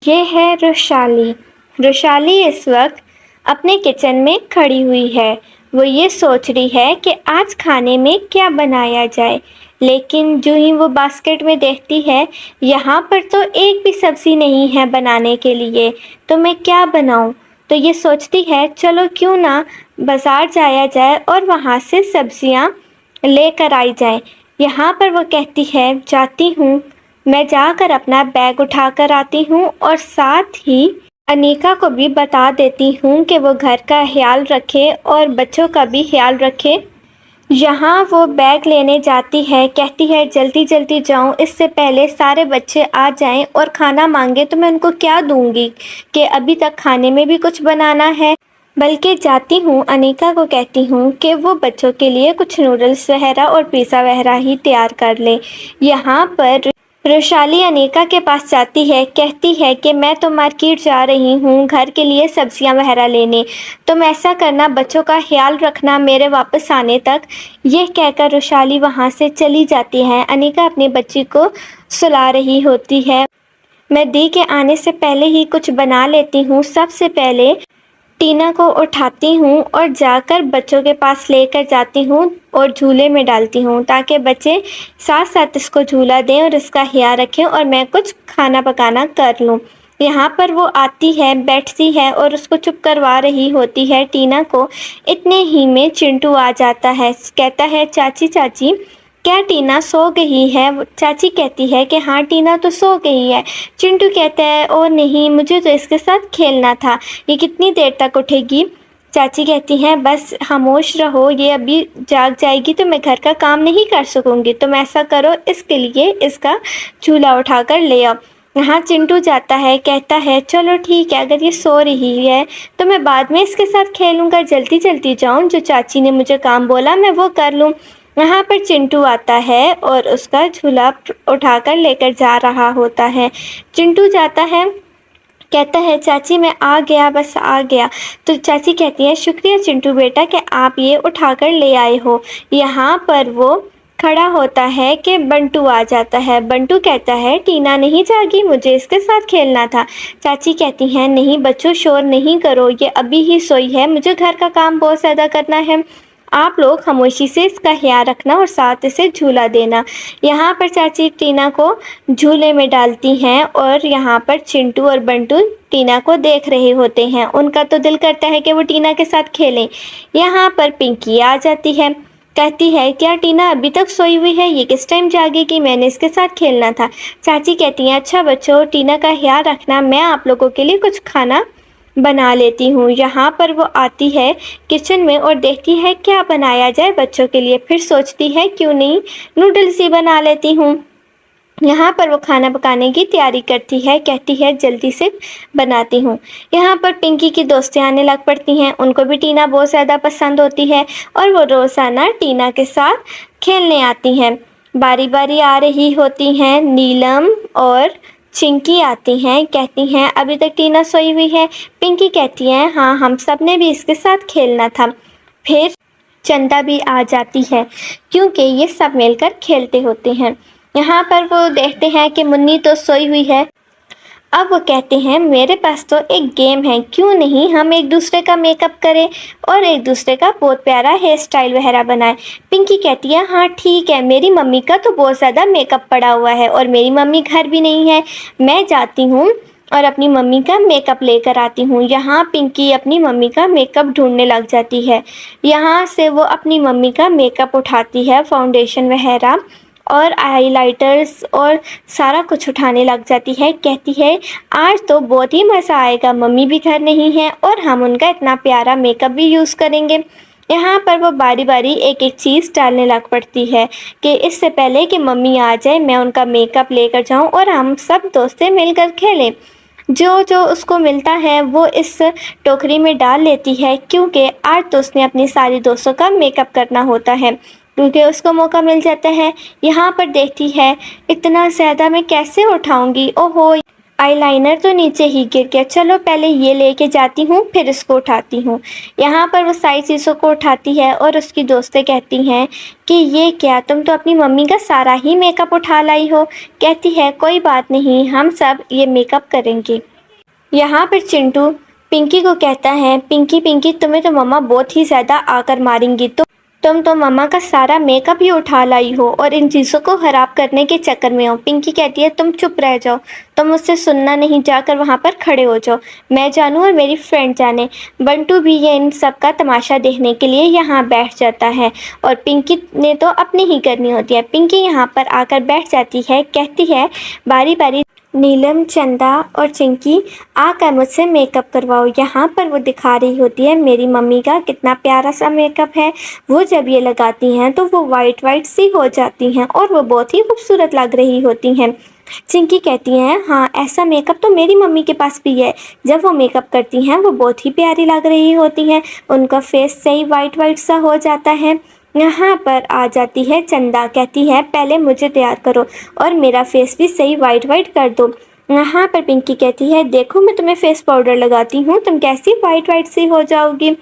ये है रुशाली। रुशाली इस वक्त अपने किचन में खड़ी हुई है। वो ये सोच रही है कि आज खाने में क्या बनाया जाए, लेकिन जो ही वो बास्केट में देखती है, यहाँ पर तो एक भी सब्ज़ी नहीं है बनाने के लिए, तो मैं क्या बनाऊँ। तो ये सोचती है चलो क्यों ना बाज़ार जाया जाए और वहाँ से सब्ज़ियाँ लेकर आई जाए। यहाँ पर वो कहती है जाती हूँ, मैं जाकर अपना बैग उठा कर आती हूँ और साथ ही अनीका को भी बता देती हूँ कि वो घर का ख्याल रखे और बच्चों का भी ख्याल रखे। यहाँ वो बैग लेने जाती है, कहती है जल्दी जल्दी जाऊँ, इससे पहले सारे बच्चे आ जाएं और खाना मांगे तो मैं उनको क्या दूँगी कि अभी तक खाने में भी कुछ बनाना है। बल्कि जाती हूँ अनीका को कहती हूँ कि वो बच्चों के लिए कुछ नूडल्स वगैरह और पिज़्ज़ा वगैरह ही तैयार कर ले। यहाँ पर रुशाली अनीका के पास जाती है, कहती है कि मैं तो मार्केट जा रही हूँ घर के लिए सब्जियाँ वगैरह लेने, तुम ऐसा करना बच्चों का ख्याल रखना मेरे वापस आने तक। यह कहकर रुशाली वहाँ से चली जाती है। अनीका अपनी बच्ची को सुला रही होती है। मैं दी के आने से पहले ही कुछ बना लेती हूँ। सबसे पहले टीना को उठाती हूँ और जाकर बच्चों के पास लेकर जाती हूँ और झूले में डालती हूँ ताकि बच्चे साथ साथ इसको झूला दें और इसका ख्याल रखें और मैं कुछ खाना पकाना कर लूँ। यहाँ पर वो आती है, बैठती है और उसको चुप करवा रही होती है टीना को। इतने ही में चिंटू आ जाता है, कहता है चाची चाची क्या टीना सो गई है। चाची कहती है कि हाँ टीना तो सो गई है। चिंटू कहता है ओ नहीं, मुझे तो इसके साथ खेलना था, ये कितनी देर तक उठेगी। चाची कहती हैं बस खामोश रहो, ये अभी जाग जाएगी तो मैं घर का काम नहीं कर सकूँगी, तुम ऐसा करो इसके लिए इसका झूला उठा कर ले आओ। यहाँ चिंटू जाता है, कहता है चलो ठीक है, अगर ये सो रही है तो मैं बाद में इसके साथ खेलूँगा, जल्दी जल्दी जाऊँ, जो चाची ने मुझे काम बोला मैं वो कर लूँ। यहाँ पर चिंटू आता है और उसका झूला उठाकर लेकर जा रहा होता है। चिंटू जाता है, कहता है चाची मैं आ गया, बस आ गया। तो चाची कहती है शुक्रिया चिंटू बेटा कि आप ये उठाकर ले आए हो। यहाँ पर वो खड़ा होता है कि बंटू आ जाता है। बंटू कहता है टीना नहीं जागी, मुझे इसके साथ खेलना था। चाची कहती हैं नहीं बच्चों शोर नहीं करो, ये अभी ही सोई है, मुझे घर का काम बहुत ज़्यादा करना है, आप लोग खामोशी से इसका ख्याल रखना और साथ इसे झूला देना। यहाँ पर चाची टीना को झूले में डालती हैं और यहाँ पर चिंटू और बंटू टीना को देख रहे होते हैं। उनका तो दिल करता है कि वो टीना के साथ खेलें। यहाँ पर पिंकी आ जाती है, कहती है क्या टीना अभी तक सोई हुई है, ये किस टाइम जागेगी, मैंने इसके साथ खेलना था। चाची कहती हैं अच्छा बच्चों टीना का ख्याल रखना, मैं आप लोगों के लिए कुछ खाना बना लेती हूँ। यहाँ पर वो आती है किचन में और देखती है क्या बनाया जाए बच्चों के लिए। फिर सोचती है क्यों नहीं नूडल्स ही बना लेती हूँ। यहाँ पर वो खाना पकाने की तैयारी करती है, कहती है जल्दी से बनाती हूँ। यहाँ पर पिंकी की दोस्तें आने लग पड़ती हैं, उनको भी टीना बहुत ज़्यादा पसंद होती है और वो रोज़ाना टीना के साथ खेलने आती हैं। बारी बारी आ रही होती हैं नीलम और चिंकी आती हैं, कहती हैं अभी तक टीना सोई हुई है। पिंकी कहती हैं हाँ हम सब ने भी इसके साथ खेलना था। फिर चंदा भी आ जाती है क्योंकि ये सब मिलकर खेलते होते हैं। यहाँ पर वो देखते हैं कि मुन्नी तो सोई हुई है। अब वो कहते हैं मेरे पास तो एक गेम है, क्यों नहीं हम एक दूसरे का मेकअप करें और एक दूसरे का बहुत प्यारा हेयर स्टाइल वगैरह बनाएं। पिंकी कहती है हाँ ठीक है, मेरी मम्मी का तो बहुत ज़्यादा मेकअप पड़ा हुआ है और मेरी मम्मी घर भी नहीं है, मैं जाती हूँ और अपनी मम्मी का मेकअप लेकर आती हूँ। यहाँ पिंकी अपनी मम्मी का मेकअप ढूंढने लग जाती है। यहाँ से वो अपनी मम्मी का मेकअप उठाती है, फाउंडेशन वगैरह और हाइलाइटर्स और सारा कुछ उठाने लग जाती है। कहती है आज तो बहुत ही मज़ा आएगा, मम्मी भी घर नहीं है और हम उनका इतना प्यारा मेकअप भी यूज़ करेंगे। यहाँ पर वो बारी बारी एक एक चीज़ डालने लग पड़ती है कि इससे पहले कि मम्मी आ जाए मैं उनका मेकअप लेकर जाऊँ और हम सब दोस्तें मिलकर खेलें। जो जो उसको मिलता है वो इस टोकरी में डाल लेती है क्योंकि आज तो उसने अपनी सारी दोस्तों का मेकअप करना होता है, क्योंकि उसको मौका मिल जाता है। यहाँ पर देखती है इतना ज़्यादा मैं कैसे उठाऊँगी, ओहो आईलाइनर तो नीचे ही गिर गया, चलो पहले ये लेके जाती हूँ फिर इसको उठाती हूँ। यहाँ पर वो सारी चीज़ों को उठाती है और उसकी दोस्तें कहती हैं कि ये क्या, तुम तो अपनी मम्मी का सारा ही मेकअप उठा लाई हो। कहती है कोई बात नहीं, हम सब ये मेकअप करेंगे। यहाँ पर चिंटू पिंकी को कहता है, पिंकी पिंकी तुम्हें तो मम्मा बहुत ही ज़्यादा आकर मारेंगी, तुम तो मम्मा का सारा मेकअप ही उठा लाई हो और इन चीज़ों को ख़राब करने के चक्कर में हो। पिंकी कहती है, तुम चुप रह जाओ, तुम मुझसे सुनना नहीं, जाकर वहाँ पर खड़े हो जाओ, मैं जानूँ और मेरी फ्रेंड जाने। बंटू भी ये इन सब का तमाशा देखने के लिए यहाँ बैठ जाता है और पिंकी ने तो अपनी ही करनी होती है। पिंकी यहाँ पर आकर बैठ जाती है, कहती है, बारी बारी नीलम, चंदा और चिंकी आकर मुझसे मेकअप करवाओ। यहाँ पर वो दिखा रही होती है मेरी मम्मी का कितना प्यारा सा मेकअप है। वो जब ये लगाती हैं तो वो वाइट वाइट सी हो जाती हैं और वो बहुत ही खूबसूरत लग रही होती हैं। चिंकी कहती हैं, हाँ ऐसा मेकअप तो मेरी मम्मी के पास भी है। जब वो मेकअप करती हैं वो बहुत ही प्यारी लग रही होती हैं, उनका फेस सही वाइट वाइट सा हो जाता है। यहाँ पर आ जाती है चंदा, कहती है, पहले मुझे तैयार करो और मेरा फेस भी सही वाइट वाइट कर दो। यहाँ पर पिंकी कहती है, देखो मैं तुम्हें फेस पाउडर लगाती हूँ, तुम कैसी वाइट वाइट सी हो जाओगी।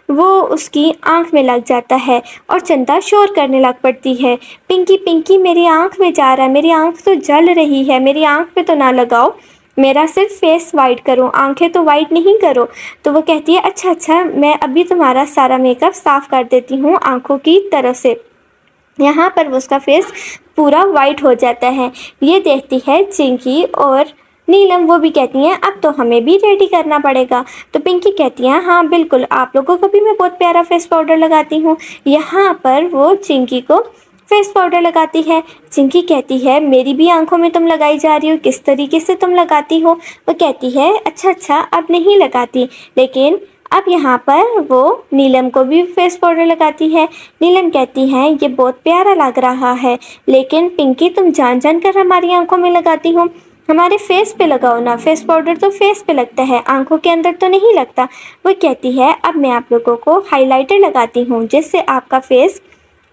वो उसकी आंख में लग जाता है और चंदा शोर करने लग पड़ती है, पिंकी पिंकी मेरी आंख में जा रहा है, मेरी आंख तो जल रही है, मेरी आंख पे तो ना लगाओ, मेरा सिर्फ फेस वाइट करो, आंखें तो वाइट नहीं करो। तो वो कहती है, अच्छा अच्छा, मैं अभी तुम्हारा सारा मेकअप साफ़ कर देती हूँ आंखों की तरफ से। यहाँ पर वो उसका फेस पूरा वाइट हो जाता है। ये देखती है चिंकी और नीलम, वो भी कहती हैं, अब तो हमें भी रेडी करना पड़ेगा। तो पिंकी कहती हैं, हाँ बिल्कुल, आप लोगों को भी मैं बहुत प्यारा फेस पाउडर लगाती हूँ। यहाँ पर वो चिंकी को फेस पाउडर लगाती है। चिंकी कहती है, मेरी भी आंखों में तुम लगाई जा रही हो, किस तरीके से तुम लगाती हो। वो कहती है, अच्छा अच्छा, अब नहीं लगाती, लेकिन अब यहाँ पर वो नीलम को भी फेस पाउडर लगाती है। नीलम कहती है, ये बहुत प्यारा लग रहा है, लेकिन पिंकी तुम जान जान कर हमारी आंखों में लगाती हो, हमारे फेस पे लगाओ ना, फेस पाउडर तो फेस पे लगता है, आंखों के अंदर तो नहीं लगता। वो कहती है, अब मैं आप लोगों को हाइलाइटर लगाती हूँ जिससे आपका फेस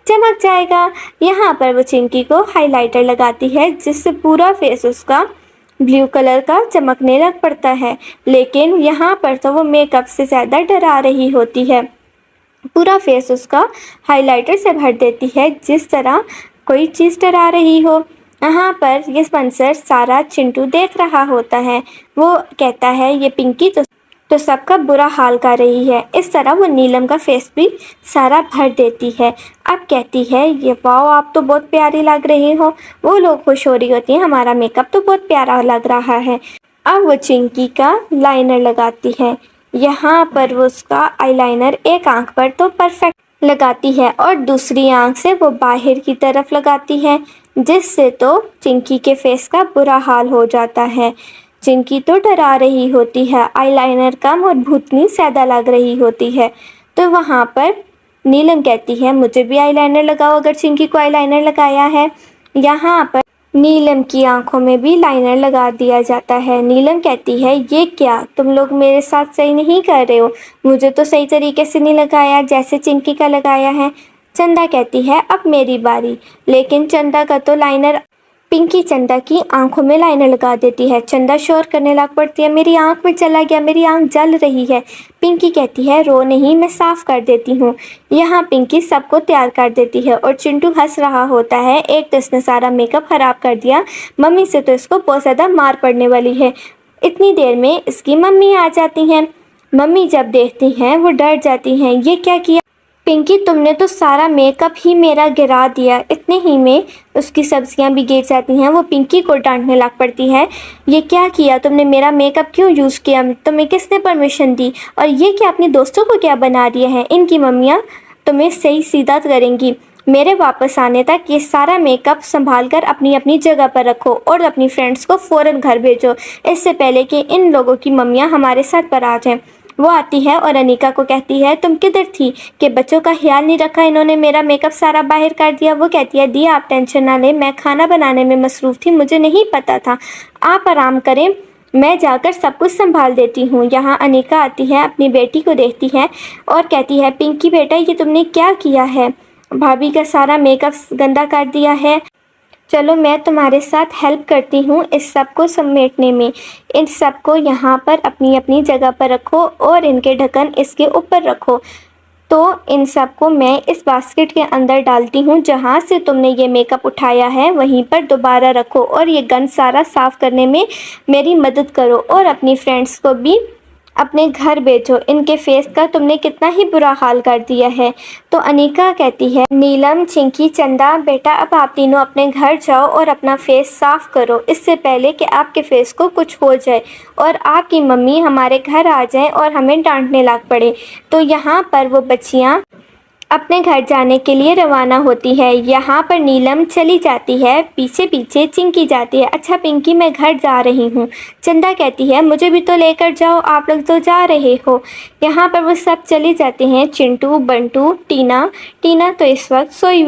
चमक जाएगा। यहाँ पर वो चिंकी को हाइलाइटर लगाती है जिससे पूरा फेस उसका ब्लू कलर का चमकने लग पड़ता है, लेकिन यहाँ पर तो वो मेकअप से ज़्यादा डरा रही होती है, पूरा फेस उसका हाइलाइटर से भर देती है जिस तरह कोई चीज़ डरा रही हो। यहाँ पर ये मंजर सारा चिंटू देख रहा होता है। वो कहता है, ये पिंकी तो सबका बुरा हाल कर रही है। इस तरह वो नीलम का फेस भी सारा भर देती है। अब कहती है, ये वाओ, आप तो बहुत प्यारी लग रही हो। वो लोग खुश हो रही होती हैं, हमारा मेकअप तो बहुत प्यारा लग रहा है। अब वो चिंकी का लाइनर लगाती है। यहाँ पर वो उसका आईलाइनर एक आंख पर तो परफेक्ट लगाती है और दूसरी आंख से वो बाहर की तरफ लगाती है, जिससे तो चिंकी के फेस का बुरा हाल हो जाता है। चिंकी तो डरा रही होती है, आईलाइनर कम और भूतनी ज़्यादा लग रही होती है। तो वहाँ पर नीलम कहती है, मुझे भी आईलाइनर लगाओ अगर चिंकी को आईलाइनर लगाया है। यहाँ पर नीलम की आंखों में भी लाइनर लगा दिया जाता है। नीलम कहती है, ये क्या, तुम लोग मेरे साथ सही नहीं कर रहे हो, मुझे तो सही तरीके से नहीं लगाया जैसे चिंकी का लगाया है। चंदा कहती है, अब मेरी बारी, लेकिन चंदा का तो लाइनर, पिंकी चंदा की आंखों में लाइनर लगा देती है। चंदा शोर करने लग पड़ती है, मेरी आंख में चला गया, मेरी आंख जल रही है। पिंकी कहती है, रो नहीं, मैं साफ़ कर देती हूँ। यहाँ पिंकी सबको तैयार कर देती है और चिंटू हंस रहा होता है, एक तो इसने सारा मेकअप ख़राब कर दिया, मम्मी से तो इसको बहुत ज़्यादा मार पड़ने वाली है। इतनी देर में इसकी मम्मी आ जाती हैं। मम्मी जब देखती हैं वो डर जाती हैं, ये क्या किया पिंकी, तुमने तो सारा मेकअप ही मेरा गिरा दिया। इतने ही में उसकी सब्जियां भी गिर जाती हैं। वो पिंकी को डांटने लग पड़ती है, ये क्या किया तुमने, मेरा मेकअप क्यों यूज़ किया, तुम्हें किसने परमिशन दी, और ये क्या अपने दोस्तों को क्या बना दिया है, इनकी मम्मियाँ तुम्हें सही सीधा करेंगी। मेरे वापस आने तक ये सारा मेकअप संभाल कर अपनी अपनी जगह पर रखो और अपनी फ्रेंड्स को फ़ौरन घर भेजो, इससे पहले कि इन लोगों की मम्मियाँ हमारे साथ पर आ जाएँ। वो आती है और अनिका को कहती है, तुम किधर थी कि बच्चों का ख्याल नहीं रखा, इन्होंने मेरा मेकअप सारा बाहर कर दिया। वो कहती है, दी आप टेंशन ना लें, मैं खाना बनाने में मसरूफ़ थी, मुझे नहीं पता था, आप आराम करें, मैं जाकर सब कुछ संभाल देती हूँ। यहाँ अनिका आती है, अपनी बेटी को देखती है और कहती है, पिंकी बेटा, ये तुमने क्या किया है, भाभी का सारा मेकअप गंदा कर दिया है, चलो मैं तुम्हारे साथ हेल्प करती हूँ इस सब को समेटने में। इन सब को यहाँ पर अपनी अपनी जगह पर रखो और इनके ढक्कन इसके ऊपर रखो। तो इन सबको मैं इस बास्केट के अंदर डालती हूँ। जहाँ से तुमने ये मेकअप उठाया है वहीं पर दोबारा रखो और ये गंद सारा साफ़ करने में मेरी मदद करो और अपनी फ्रेंड्स को भी अपने घर भेजो। इनके फेस का तुमने कितना ही बुरा हाल कर दिया है। तो अनिका कहती है, नीलम, चिंकी, चंदा, बेटा अब आप तीनों अपने घर जाओ और अपना फेस साफ़ करो, इससे पहले कि आपके फेस को कुछ हो जाए और आपकी मम्मी हमारे घर आ जाए और हमें डांटने लग पड़े। तो यहाँ पर वो बच्चियाँ अपने घर जाने के लिए रवाना होती है। यहाँ पर नीलम चली जाती है, पीछे पीछे चिंकी जाती है। अच्छा पिंकी, मैं घर जा रही हूँ। चंदा कहती है, मुझे भी तो लेकर जाओ, आप लोग तो जा रहे हो। यहाँ पर वो सब चले जाते हैं, चिंटू, बंटू, टीना तो इस वक्त सोई